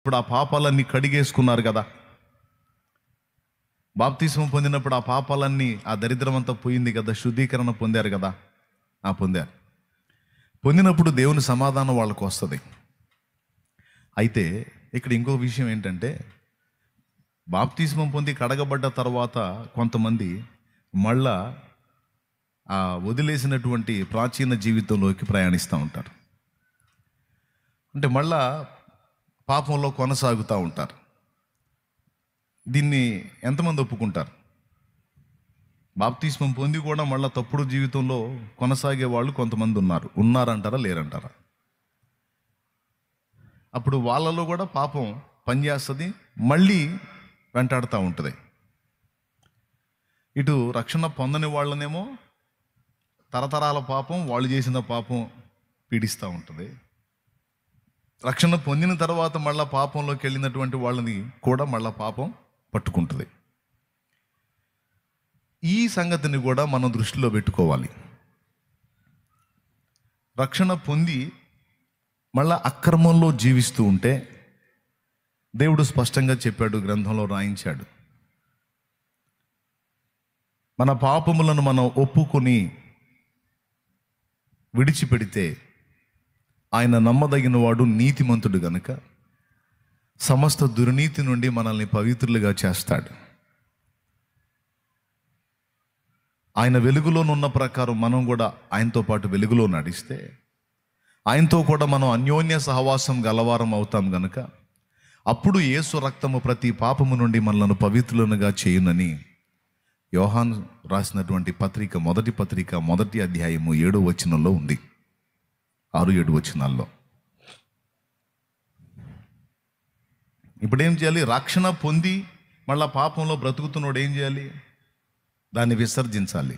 ఇప్పుడు ఆ పాపాలన్నీ కడిగేసుకున్నారు కదా. బాప్తిస్మం పొందినప్పుడు ఆ పాపాలన్నీ, ఆ దరిద్రం అంతా పోయింది కదా, శుద్ధీకరణ పొందారు కదా. పొందారు. పొందినప్పుడు దేవుని సమాధానం వాళ్ళకు వస్తుంది. అయితే ఇక్కడ ఇంకో విషయం ఏంటంటే, బాప్తిస్మం పొంది కడగబడ్డ తర్వాత కొంతమంది మళ్ళా ఆ వదిలేసినటువంటి ప్రాచీన జీవితంలోకి ప్రయాణిస్తూ ఉంటారు. అంటే మళ్ళా పాపంలో కొనసాగుతూ ఉంటారు. దీన్ని ఎంతమంది ఒప్పుకుంటారు? బాప్తిస్మం పొంది కూడా మళ్ళీ తప్పుడు జీవితంలో కొనసాగే వాళ్ళు కొంతమంది ఉన్నారంటారా, లేరంటారా? అప్పుడు వాళ్ళలో కూడా పాపం పనిచేస్తుంది, మళ్ళీ వెంటాడుతూ ఉంటుంది. ఇటు రక్షణ పొందని వాళ్ళనేమో తరతరాల పాపం, వాళ్ళు చేసిన పాపం పీడిస్తూ ఉంటుంది. రక్షణ పొందిన తర్వాత మళ్ళీ పాపంలోకి వెళ్ళినటువంటి వాళ్ళని కూడా మళ్ళీ పాపం పట్టుకుంటుంది. ఈ సంగతిని కూడా మనం దృష్టిలో పెట్టుకోవాలి. రక్షణ పొంది మళ్ళా అక్రమంలో జీవిస్తూ ఉంటే దేవుడు స్పష్టంగా చెప్పాడు, గ్రంథంలో రాయించాడు. మన పాపములను మనం ఒప్పుకొని విడిచిపెడితే ఆయన నమ్మదగిన వాడు, నీతిమంతుడు గనుక సమస్త దుర్నీతి నుండి మనల్ని పవిత్రులుగా చేస్తాడు. ఆయన వెలుగులోనున్న ప్రకారం మనం కూడా ఆయనతో పాటు వెలుగులో నడిస్తే ఆయనతో కూడా మనం అన్యోన్య సహవాసం గలవారం అవుతాం గనుక అప్పుడు యేసు రక్తము ప్రతి పాపము నుండి మనలను పవిత్రులుగా చేయునని యోహాను రాసినటువంటి పత్రిక, మొదటి పత్రిక, మొదటి అధ్యాయము 7వ వచనంలో ఉంది. 6-7 వచనాల్లో. ఇప్పుడు ఏం చేయాలి? రక్షణ పొంది మళ్ళా పాపంలో బ్రతుకుతున్నోడు ఏం చేయాలి? దాన్ని విసర్జించాలి.